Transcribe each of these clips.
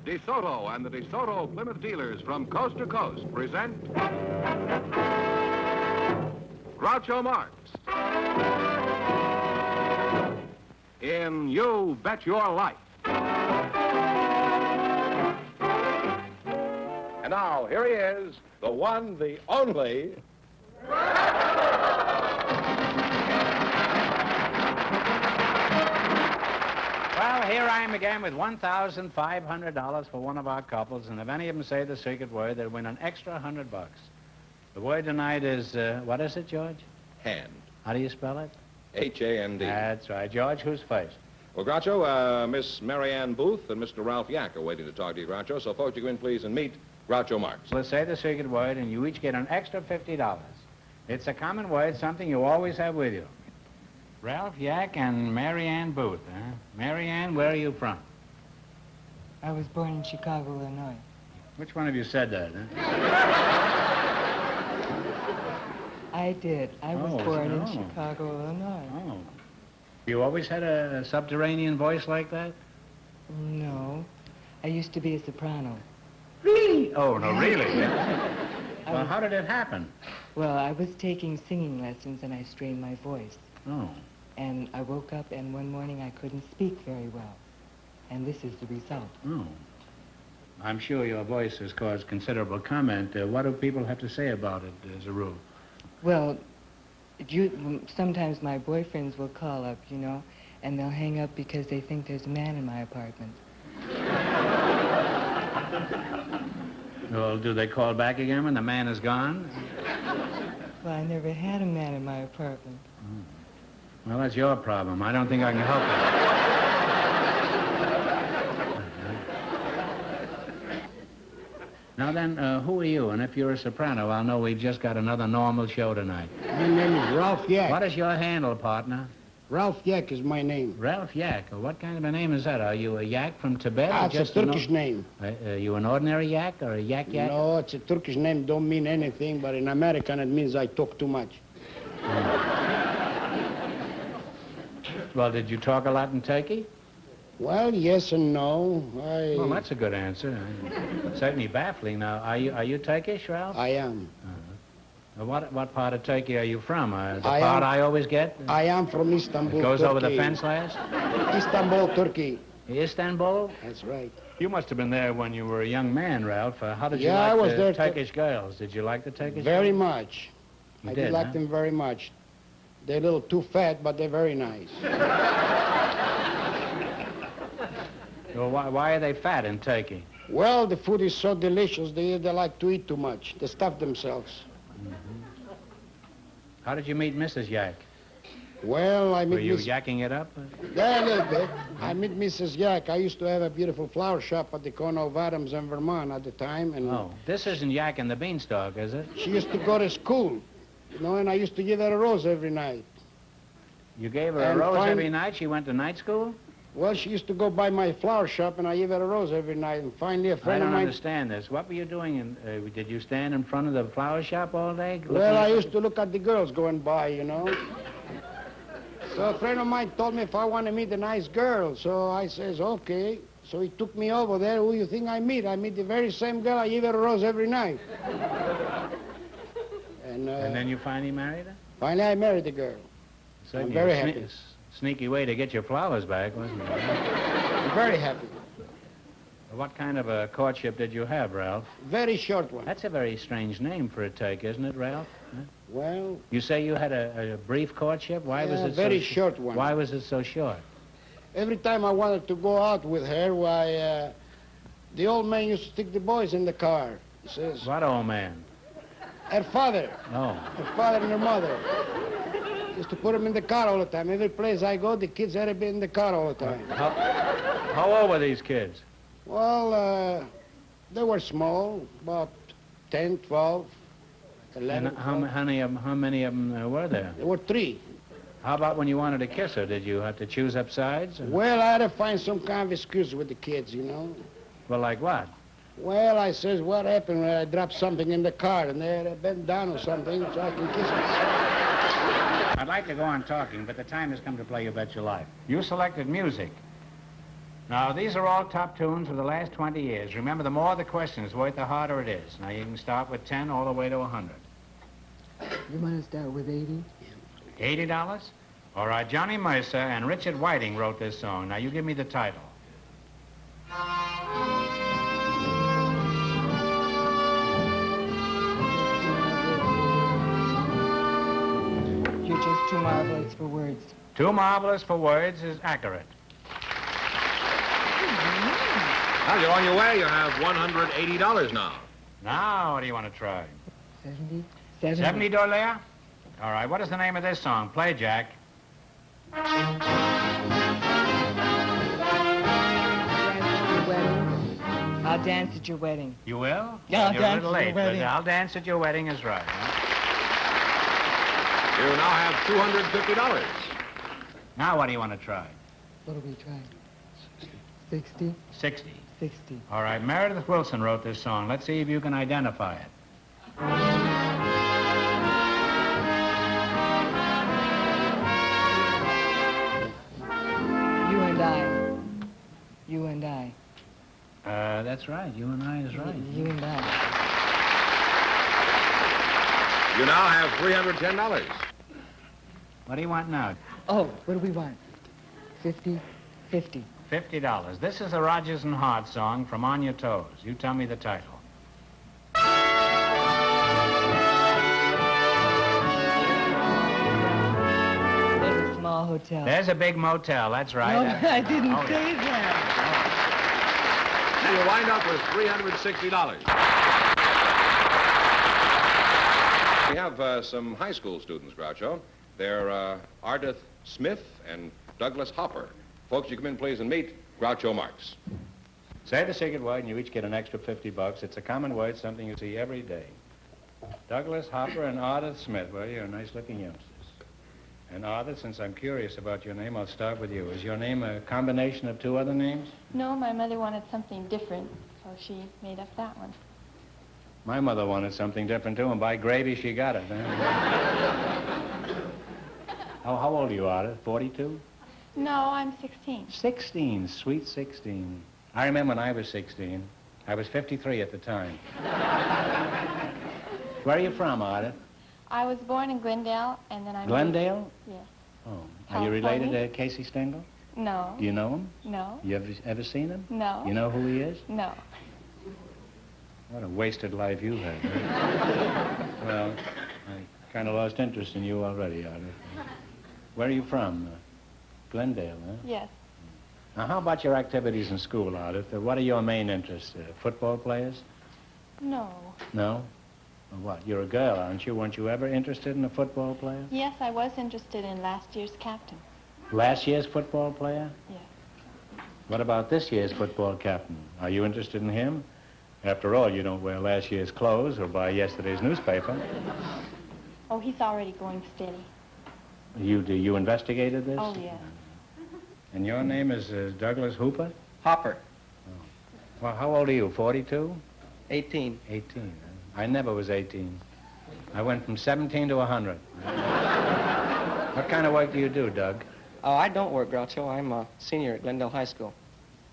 DeSoto and the DeSoto Plymouth dealers from coast to coast present Groucho Marx in You Bet Your Life. And now, here he is, the one, the only... Well, here I am again with $1,500 for one of our couples, and if any of them say the secret word, they'll win an extra $100. The word tonight is, what is it, George? Hand. How do you spell it? H-A-N-D. That's right. George, who's first? Well, Groucho, Miss Mary Ann Booth and Mr. Ralph Yack are waiting to talk to you, Groucho. So, folks, you go in, please, and meet Groucho Marx. Let's say the secret word, and you each get an extra $50. It's a common word, something you always have with you. Ralph Yack and Mary Ann Booth, huh? Mary Ann, where are you from? I was born in Chicago, Illinois. Which one of you said that, huh? I did. I was born in Chicago, Illinois. Oh. You always had a subterranean voice like that? No. I used to be a soprano. Really? Oh, no, really? Well, how did it happen? Well, I was taking singing lessons and I strained my voice. Oh. And I woke up and one morning I couldn't speak very well. And this is the result. Oh. I'm sure your voice has caused considerable comment. What do people have to say about it as a rule? Well, sometimes my boyfriends will call up, you know, and they'll hang up because they think there's a man in my apartment. Well, do they call back again when the man is gone? Well, I never had a man in my apartment. Oh. Well, that's your problem. I don't think I can help it. Now then, who are you? And if you're a soprano, I'll know we've just got another normal show tonight. My name is Ralph Yack. What is your handle, partner? Ralph Yack is my name. Ralph Yack. What kind of a name is that? Are you a yak from Tibet? It's a Turkish name. You an ordinary yak or a yak? No, it's a Turkish name. Don't mean anything, but in American it means I talk too much. Well, did you talk a lot in Turkey? Well, yes and no. Well, that's a good answer. Certainly baffling. Now, are you Turkish, Ralph? I am. What part of Turkey are you from? I always get? I am from Istanbul, It goes Turkey. over the fence last? Istanbul, Turkey. Istanbul? That's right. You must have been there when you were a young man, Ralph. How did you I was like there the Turkish girls? Did you like the Turkish Very girls? much. You I did like them very much. They're a little too fat, but they're very nice. Well, why are they fat in Turkey? Well, the food is so delicious, they like to eat too much. They stuff themselves. Mm-hmm. How did you meet Mrs. Yack? Well, I met Were you yakking it up? Yeah, a little bit. I met Mrs. Yack. I used to have a beautiful flower shop at the corner of Adams and Vermont at the time. And this isn't Yack and the Beanstalk, is it? She used to go to school, you know, and I used to give her a rose every night. You gave her a rose every night? She went to night school? Well, she used to go by my flower shop, and I gave her a rose every night. And finally, a friend of mine... I don't understand this. What were you doing? Did you stand in front of the flower shop all day? Well, I used to look at the girls going by, you know. So a friend of mine told me if I want to meet a nice girl. So I says, okay. So he took me over there. Who you think I meet? I meet the very same girl. I give her a rose every night. And then you finally married her? Finally, I married the girl. I'm very happy. Sneaky way to get your flowers back, wasn't it? I'm very happy. What kind of a courtship did you have, Ralph? Very short one. That's a very strange name for a Turk, isn't it, Ralph? Huh? Well... You say you had a brief courtship? Why was it very short one. Why was it so short? Every time I wanted to go out with her, the old man used to stick the boys in the car. He says... What old man? Her father. Oh. Her father and her mother. Used to put them in the car all the time. Every place I go, the kids had to be in the car all the time. How old were these kids? Well, they were small, about 10, 12, 11. And how many of them were there? There were 3. How about when you wanted to kiss her? Did you have to choose up sides? Or? Well, I had to find some kind of excuse with the kids, you know. Well, like what? Well, I says, what happened when I dropped something in the car and they bent down or something so I can kiss them. I'd like to go on talking, but the time has come to play You Bet Your Life. You selected music. Now, these are all top tunes for the last 20 years. Remember, the more the question is worth, the harder it is. Now, you can start with 10 all the way to 100. You want to start with 80? $80? All right, Johnny Mercer and Richard Whiting wrote this song. Now, you give me the title. You're just too marvelous for words. Too marvelous for words is accurate. Well, you're on your way. You have $180 now. Now, what do you want to try? 70? 70 $70? All right, what is the name of this song? Play, Jack. I'll dance at your wedding. You will? Yeah, I'll You're dance a little at your late, but wedding. I'll dance at your wedding is right. Huh? You now have $250. Now, what do you want to try? What are we trying? 60? 60. 60. All right, Meredith Wilson wrote this song. Let's see if you can identify it. You and I. You and I. That's right. You and I is right. You and I. You now have $310. What do you want now? Oh, what do we want? 50? 50. $50. This is the Rodgers and Hart song, From On Your Toes. You tell me the title. There's a small hotel. There's a big motel. That's right. No, I didn't Oh, say that. And you wind up with $360. We have some high school students, Groucho. They're Ardith Smith and Douglas Hopper. Folks, you come in, please, and meet Groucho Marx. Say the secret word, and you each get an extra $50. It's a common word, something you see every day. Douglas Hopper and Ardith Smith. Well, you're nice-looking youngsters. And Ardith, since I'm curious about your name, I'll start with you. Is your name a combination of two other names? No, my mother wanted something different, so she made up that one. My mother wanted something different, too, and by gravy, she got it. Huh? How old are you, Ardith? 42? No, I'm 16. 16, sweet 16. I remember when I was 16. I was 53 at the time. Where are you from, Ardith? I was born in Glendale, and then I Glendale? moved. Yes. Oh. Are you related California? to Casey Stengel? No. Do you know him? No. You ever seen him? No. You know who he is? No. What a wasted life you had. Huh? Well, I kind of lost interest in you already, Ardith. Where are you from? Glendale, huh? Yes. Now, how about your activities in school, Ardith? What are your main interests? Football players? No. No? Well, what? You're a girl, aren't you? Weren't you ever interested in a football player? Yes, I was interested in last year's captain. Last year's football player? Yes. What about this year's football captain? Are you interested in him? After all, you don't wear last year's clothes or buy yesterday's newspaper. Oh, he's already going steady. You investigated this? Oh, yes. And your name is Douglas Hooper? Hopper, Well, how old are you, 42? 18. 18. I never was 18. I went from 17 to 100. What kind of work do you do, Doug? Oh, I don't work, Groucho. I'm a senior at Glendale High School.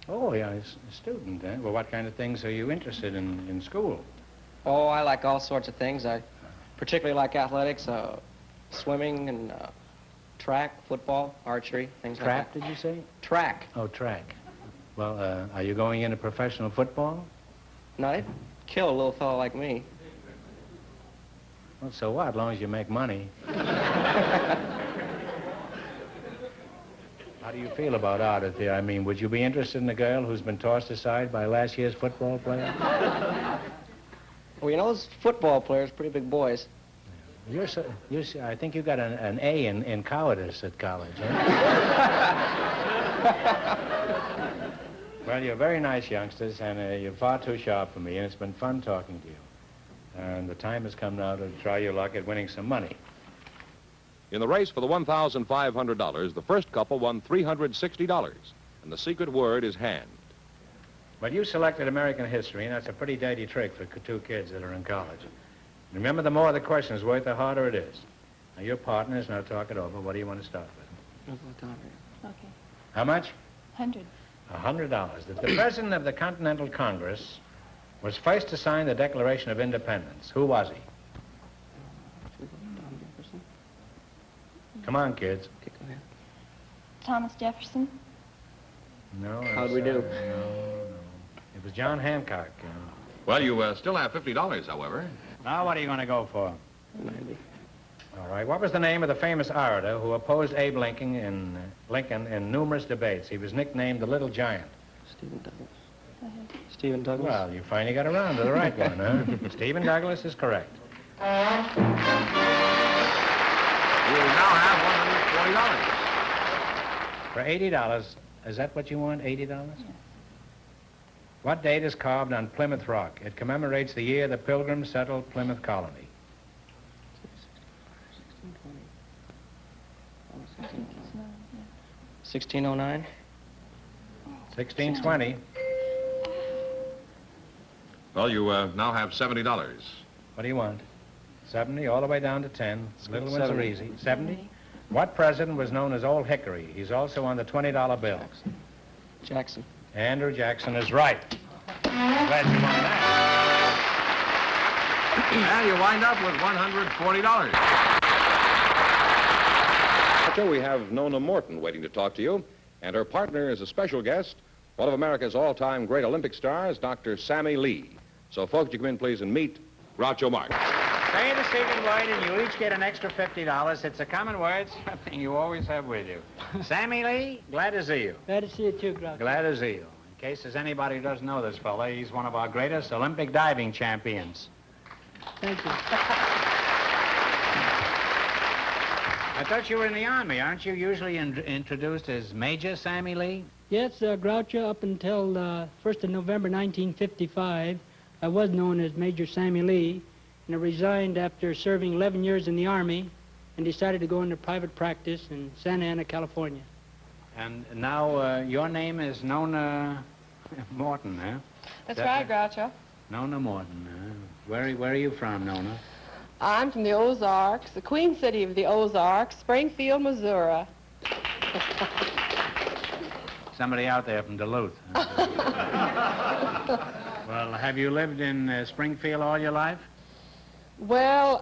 Oh, yeah, a student, eh? Well, what kind of things are you interested in school? Oh, I like all sorts of things. I particularly like athletics, swimming and track, football, archery, things like Track, that. did you say? Track. Oh, track. Well, are you going into professional football? Now, they'd kill a little fellow like me. Well, so what, as long as you make money. How do you feel about Ardith here? I mean, would you be interested in a girl who's been tossed aside by last year's football player? Well, you know, those football players, pretty big boys. I think you got an A in cowardice at college, huh? Well, you're very nice youngsters, and you're far too sharp for me, and it's been fun talking to you. And the time has come now to try your luck at winning some money. In the race for the $1,500, the first couple won $360, and the secret word is hand. But you selected American history, and that's a pretty dirty trick for two kids that are in college. Remember, the more the question is worth, the harder it is. Now, your partners, and I'll talk it over. What do you want to start with? Okay. How much? 100. $100. That the President of the Continental Congress was first to sign the Declaration of Independence. Who was he? Come on, kids. Thomas Jefferson. No. How'd we do? No. It was John Hancock. Well, you still have $50, however. Now, what are you going to go for? 90. All right. What was the name of the famous orator who opposed Abe Lincoln in numerous debates? He was nicknamed the Little Giant. Stephen Douglas. Stephen Douglas. Well, you finally got around to the right one, huh? Stephen Douglas is correct. You now have $140. For $80, is that what you want, $80? Yeah. What date is carved on Plymouth Rock? It commemorates the year the Pilgrims settled Plymouth Colony. 1609. 1620. Well, you now have $70. What do you want? 70, all the way down to 10. Little ones are easy. 70? What president was known as Old Hickory? He's also on the $20 bill. Jackson. Andrew Jackson is right. Glad you won that. And you wind up with $140. So we have Nona Morton waiting to talk to you, and her partner is a special guest, one of America's all-time great Olympic stars, Dr. Sammy Lee. So, folks, you come in, please, and meet Groucho Marx. Say the secret word, and you each get an extra $50. It's a common word, something you always have with you. Sammy Lee, glad to see you. Glad to see you, too, Groucho. Glad to see you. In case there's anybody who doesn't know this fella, he's one of our greatest Olympic diving champions. Thank you. I thought you were in the Army. Aren't you usually introduced as Major Sammy Lee? Yes, Groucho, up until 1st of November 1955, I was known as Major Sammy Lee, and I resigned after serving 11 years in the Army and decided to go into private practice in Santa Ana, California. And now your name is Nona Morton, huh? That's right, Groucho. Nona Morton, huh? Where are you from, Nona? I'm from the Ozarks, the Queen City of the Ozarks, Springfield, Missouri. Somebody out there from Duluth. Huh? Well, have you lived in Springfield all your life? Well,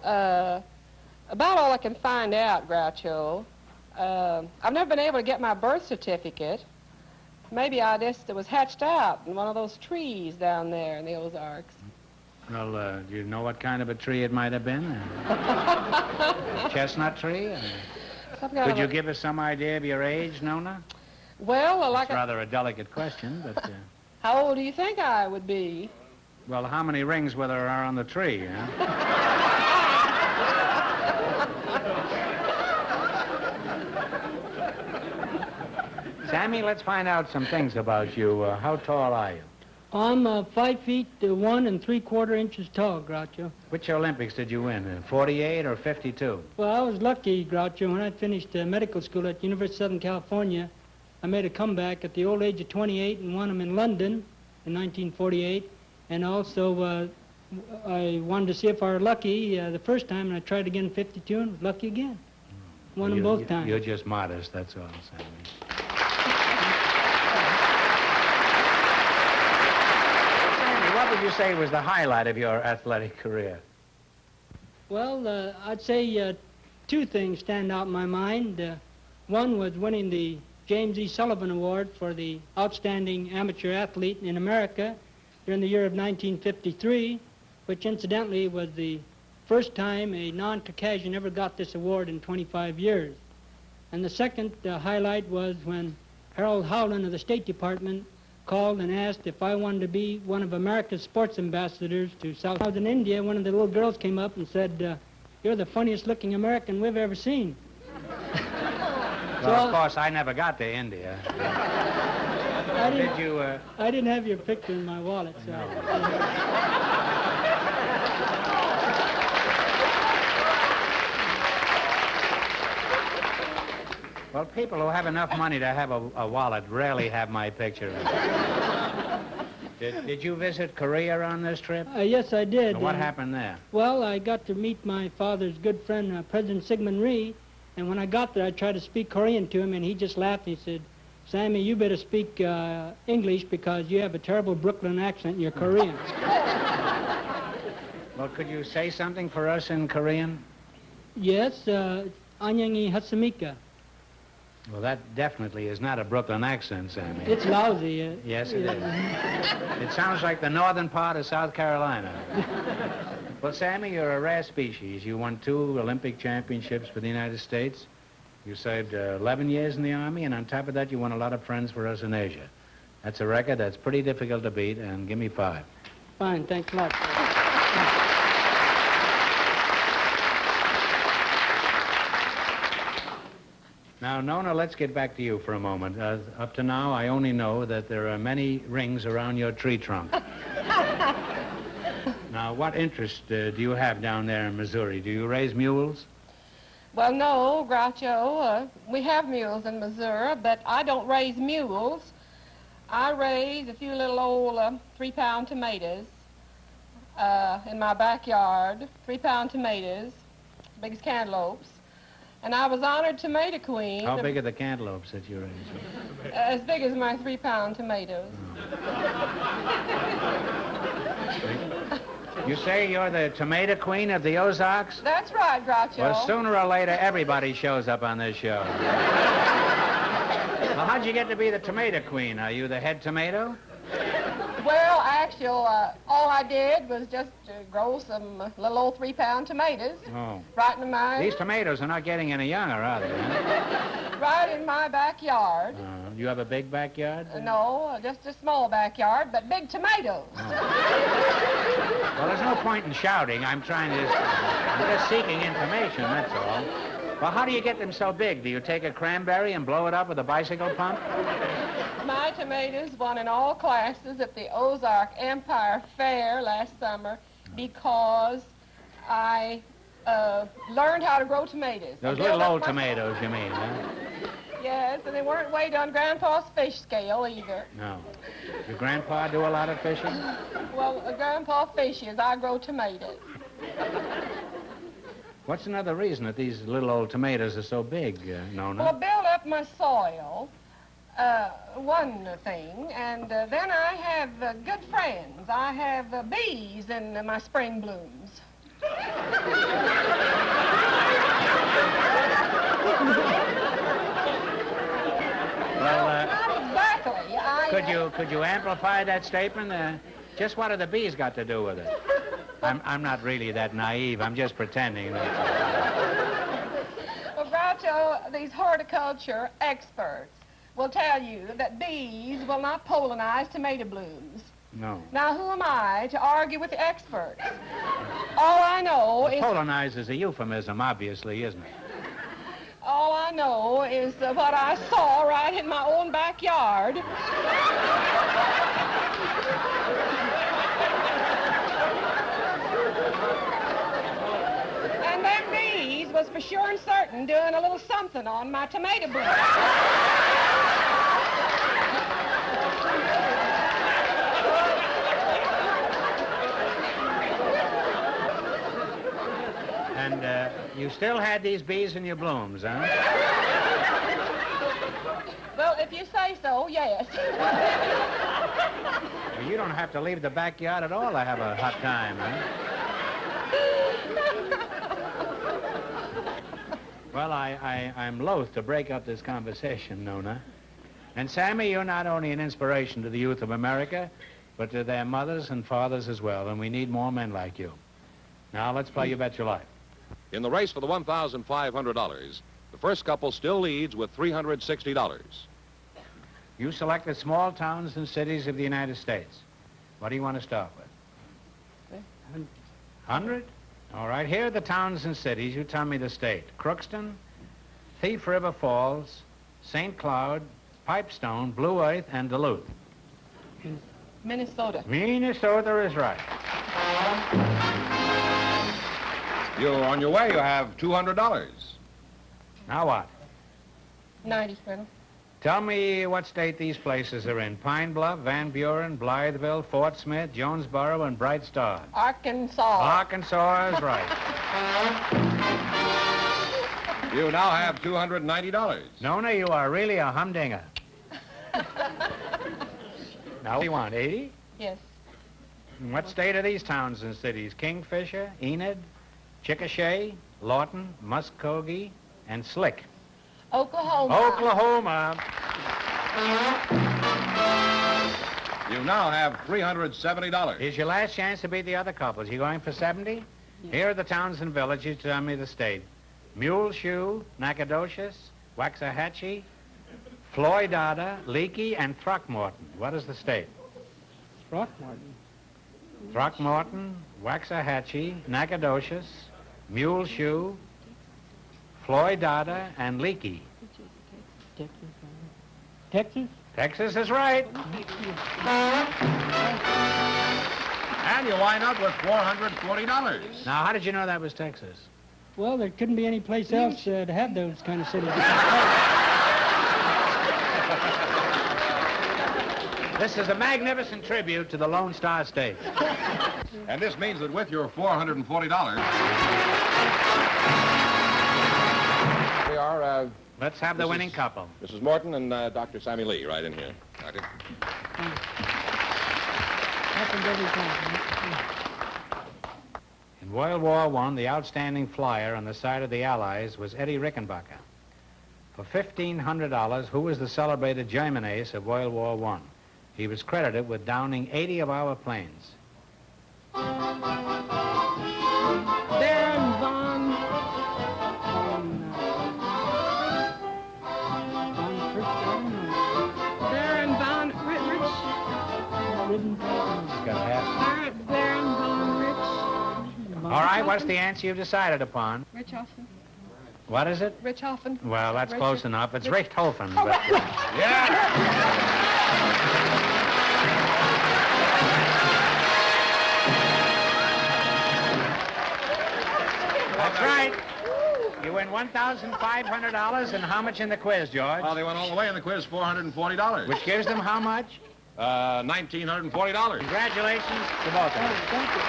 about all I can find out, Groucho. I've never been able to get my birth certificate. Maybe I just was hatched out in one of those trees down there in the Ozarks. Well, do you know what kind of a tree it might have been? A chestnut tree? Could you give us some idea of your age, Nona? Well, It's rather a delicate question, but... How old do you think I would be? Well, how many rings were there on the tree, huh? Sammy, let's find out some things about you. How tall are you? I'm 5 feet 1 3/4 inches tall, Groucho. Which Olympics did you win, 48 or 52? Well, I was lucky, Groucho. When I finished medical school at University of Southern California, I made a comeback at the old age of 28 and won them in London in 1948. And also, I wanted to see if I were lucky the first time, and I tried again in 52 and was lucky again. Won them both times. You're just modest, that's all, Sammy. What would you say was the highlight of your athletic career? Well, I'd say two things stand out in my mind. One was winning the James E. Sullivan Award for the outstanding amateur athlete in America during the year of 1953, which incidentally was the first time a non-Caucasian ever got this award in 25 years. And the second highlight was when Harold Howland of the State Department called and asked if I wanted to be one of America's sports ambassadors to South. I was in India. One of the little girls came up and said, "You're the funniest looking American we've ever seen." Well, of course, I never got to India. I didn't have your picture in my wallet, so. No. Well, people who have enough money to have a wallet rarely have my picture. Did you visit Korea on this trip? Yes, I did. What happened there? Well, I got to meet my father's good friend, President Syngman Rhee, and when I got there, I tried to speak Korean to him, and he just laughed and he said, Sammy, you better speak English because you have a terrible Brooklyn accent and you're Korean. Well, could you say something for us in Korean? Yes, 안녕히 하십니까? Well, that definitely is not a Brooklyn accent, Sammy. It's lousy. Yes, it is. It sounds like the northern part of South Carolina. Well, Sammy, you're a rare species. You won 2 Olympic championships for the United States. You served 11 years in the Army, and on top of that, you won a lot of friends for us in Asia. That's a record that's pretty difficult to beat, and give me 5. Fine, thanks a lot. Now, Nona, let's get back to you for a moment. Up to now, I only know that there are many rings around your tree trunk. Now, what interest do you have down there in Missouri? Do you raise mules? Well, no, Groucho. We have mules in Missouri, but I don't raise mules. I raise a few little old 3-pound tomatoes in my backyard, 3-pound tomatoes, big as cantaloupes. And I was honored tomato queen. How big are the cantaloupes that you raise? As big as my 3-pound tomatoes. Oh. You say you're the tomato queen of the Ozarks? That's right, Groucho. Well, sooner or later, everybody shows up on this show. Well, how'd you get to be the tomato queen? Are you the head tomato? Well, actually, all I did was just grow some little old 3-pound tomatoes. Oh. Right in my... These tomatoes are not getting any younger, are they? Huh? Right in my backyard. You have a big backyard? No, just a small backyard, but big tomatoes. Oh. Well, there's no point in shouting. I'm just seeking information, that's all. Well, how do you get them so big? Do you take a cranberry and blow it up with a bicycle pump? My tomatoes won in all classes at the Ozark Empire Fair last summer because I learned how to grow tomatoes. Those little old tomatoes, you mean, huh? Yes, and they weren't weighed on Grandpa's fish scale either. No. Your grandpa do a lot of fishing? Well, Grandpa fishes. I grow tomatoes. What's another reason that these little old tomatoes are so big, Nona? Well, build up my soil, one thing, and then I have good friends. I have bees in my spring blooms. Well, not exactly. Could you amplify that statement? Just what have the bees got to do with it? I'm not really that naive. I'm just pretending. Well, Groucho, these horticulture experts will tell you that bees will not pollinize tomato blooms. No. Now, who am I to argue with the experts? All I know is... Pollinize is a euphemism, obviously, isn't it? All I know is what I saw right in my own backyard. And them bees was for sure and certain doing a little something on my tomato bloom. And you still had these bees in your blooms, huh? Well, if you say so, yes. Well, you don't have to leave the backyard at all to have a hot time, huh? Well, I'm loath to break up this conversation, Nona. And Sammy, you're not only an inspiration to the youth of America, but to their mothers and fathers as well, and we need more men like you. Now, let's play You Bet Your Life. In the race for the $1,500, the first couple still leads with $360. You selected small towns and cities of the United States. What do you want to start with? 100? All right, here are the towns and cities. You tell me the state. Crookston, Thief River Falls, St. Cloud, Pipestone, Blue Earth, and Duluth. Minnesota. Minnesota is right. You're on your way. You have $200. Now what? 90, Colonel. Tell me what state these places are in. Pine Bluff, Van Buren, Blytheville, Fort Smith, Jonesboro, and Bright Star. Arkansas. Arkansas is right. You now have $290. Nona, you are really a humdinger. Now, what do you want, 80? Yes. And what state are these towns and cities? Kingfisher, Enid, Chickasha, Lawton, Muskogee, and Slick. Oklahoma. Oklahoma. You now have $370. Here's your last chance to beat the other couples. You going for 70? Here are the towns and villages. Tell me the state. Muleshoe, Nacogdoches, Waxahachie, Floydada, Leakey, and Throckmorton. What is the state? Throckmorton. Throckmorton, Waxahachie, Nacogdoches, Muleshoe, Floydada, and Leakey. Texas? Texas is right. And you wind up with $440. Now, how did you know that was Texas? Well, there couldn't be any place else to have those kind of cities. This is a magnificent tribute to the Lone Star State. And this means that with your $440... We are, Let's have the winning couple. Mrs. Morton and Dr. Sammy Lee right in here. Doctor. Happened every time. In World War I, the outstanding flyer on the side of the Allies was Eddie Rickenbacker. For $1,500, who was the celebrated German ace of World War I? He was credited with downing 80 of our planes. Baron von... Baron von Rich. Got half. Baron von Rich. All right, what's the answer you've decided upon? Richthofen. What is it? Richthofen. Well, that's close enough. It's Richthofen. Oh, But, Yeah! that's right. You win $1,500, and how much in the quiz, George? Well, they went all the way in the quiz, $440. Which gives them how much? $1,940. Congratulations to both of you. Thank you.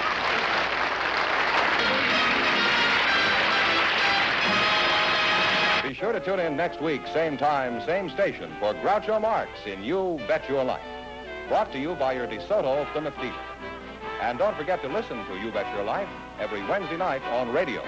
Be sure to tune in next week, same time, same station, for Groucho Marx in You Bet Your Life. Brought to you by your DeSoto Plymouth dealer. And don't forget to listen to You Bet Your Life every Wednesday night on radio.